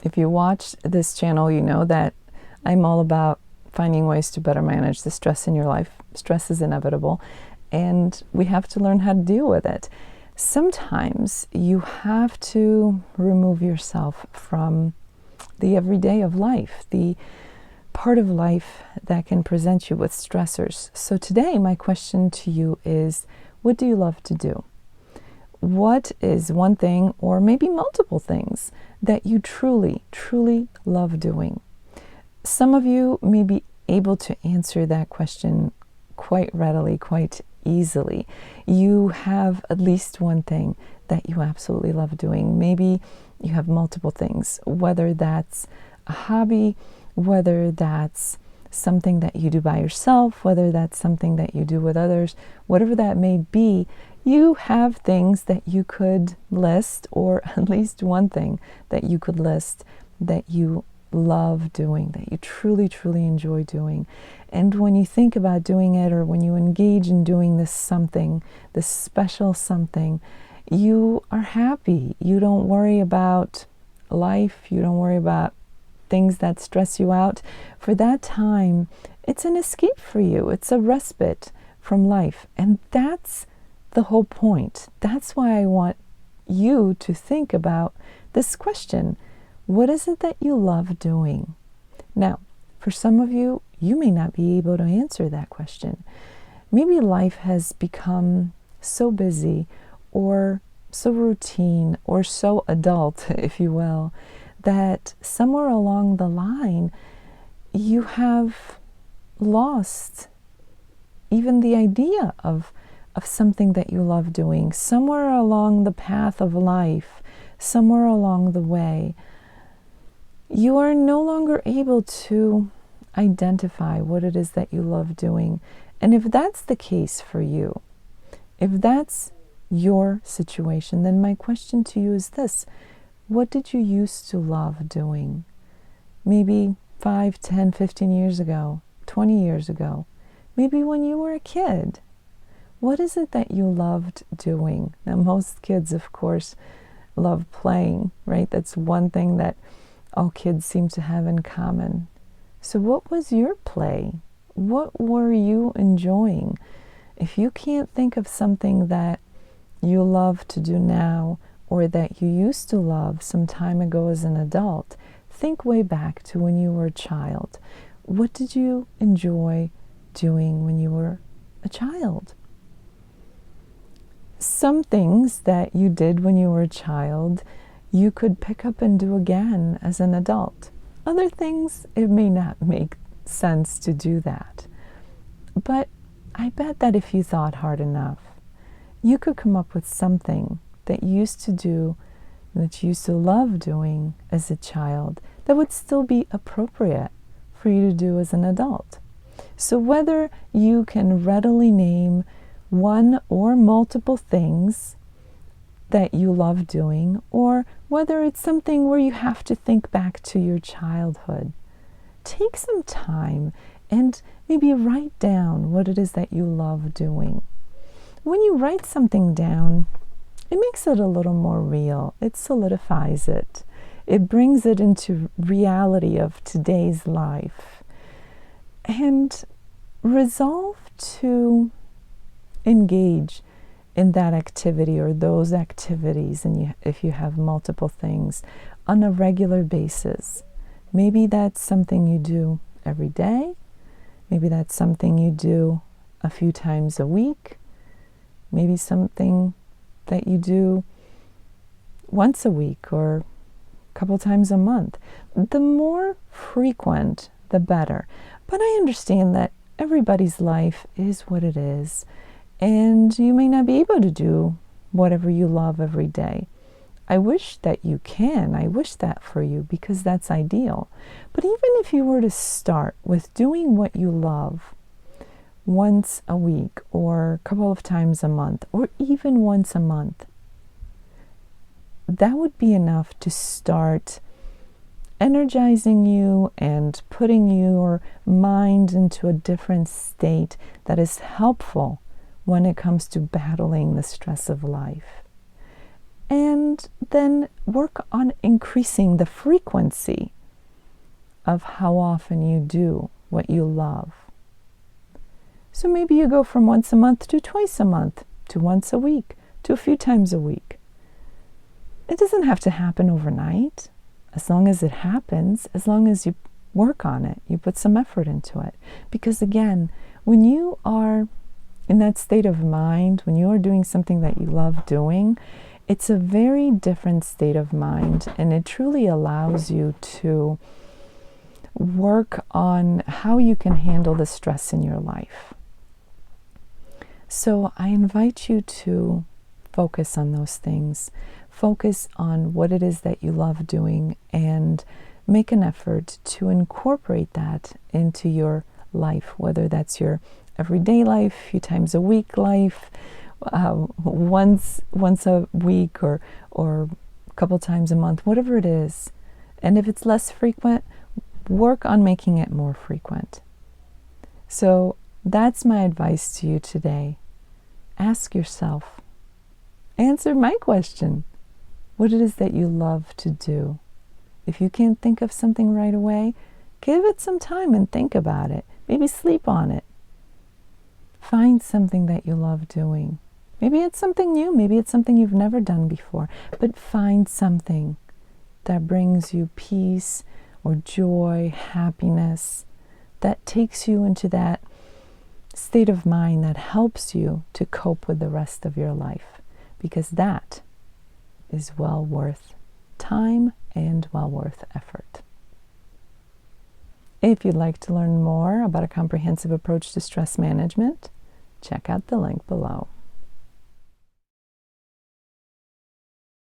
If you watch this channel, you know that I'm all about finding ways to better manage the stress in your life. Stress is inevitable, and we have to learn how to deal with it. Sometimes you have to remove yourself from the everyday of life, the part of life that can present you with stressors. So today, my question to you is, what do you love to do? What is one thing, or maybe multiple things, that you truly, truly love doing? Some of you may be able to answer that question quite readily, quite easily. You have at least one thing that you absolutely love doing. Maybe you have multiple things, whether that's a hobby, whether that's something that you do by yourself, whether that's something that you do with others, whatever that may be. You have things that you could list, or at least one thing that you could list that you love doing, that you truly, truly enjoy doing. And when you think about doing it, or when you engage in doing this something, this special something, you are happy. You don't worry about life. You don't worry about things that stress you out. For that time, it's an escape for you. It's a respite from life. And that's the whole point. That's why I want you to think about this question. What is it that you love doing? Now, for some of you, you may not be able to answer that question. Maybe life has become so busy, or so routine, or so adult, if you will, that somewhere along the line, you have lost even the idea of something that you love doing. Somewhere along the path of life, somewhere along the way, you are no longer able to identify what it is that you love doing. And if that's the case for you, if that's your situation, then my question to you is this: what did you used to love doing? Maybe 5, 10, 15 years ago, 20 years ago, maybe when you were a kid. What is it that you loved doing? Now, most kids, of course, love playing, right? That's one thing that all kids seem to have in common. So what was your play? What were you enjoying? If you can't think of something that you love to do now, or that you used to love some time ago as an adult, think way back to when you were a child. What did you enjoy doing when you were a child? Some things that you did when you were a child, you could pick up and do again as an adult. Other things, it may not make sense to do that. But I bet that if you thought hard enough, you could come up with something that you used to do, that you used to love doing as a child, that would still be appropriate for you to do as an adult. So whether you can readily name one or multiple things that you love doing, or whether it's something where you have to think back to your childhood, take some time and maybe write down what it is that you love doing. When you write something down, it makes it a little more real. It solidifies it. It brings it into reality of today's life. And resolve to engage in that activity, or those activities, and if you have multiple things, on a regular basis. Maybe that's something you do every day. Maybe that's something you do a few times a week. Maybe something that you do once a week, or a couple times a month. The more frequent, the better. But I understand that everybody's life is what it is, and you may not be able to do whatever you love every day. I wish that you can. I wish that for you, because that's ideal. But even if you were to start with doing what you love once a week, or a couple of times a month, or even once a month, that would be enough to start energizing you and putting your mind into a different state that is helpful when it comes to battling the stress of life. And then work on increasing the frequency of how often you do what you love. So maybe you go from once a month to twice a month, to once a week, to a few times a week. It doesn't have to happen overnight. As long as it happens, as long as you work on it, you put some effort into it. Because again, when you are in that state of mind, when you are doing something that you love doing, it's a very different state of mind, and it truly allows you to work on how you can handle the stress in your life. So I invite you to focus on those things. Focus on what it is that you love doing and make an effort to incorporate that into your life, whether that's your everyday life, a few times a week life, once a week or a couple times a month, whatever it is. And if it's less frequent, work on making it more frequent. So that's my advice to you today. Ask yourself, answer my question, what it is that you love to do. If you can't think of something right away, give it some time and think about it. Maybe sleep on it. Find something that you love doing. Maybe it's something new, maybe it's something you've never done before, but find something that brings you peace or joy, happiness, that takes you into that state of mind that helps you to cope with the rest of your life, because that is well worth time and well worth effort. If you'd like to learn more about a comprehensive approach to stress management, check out the link below.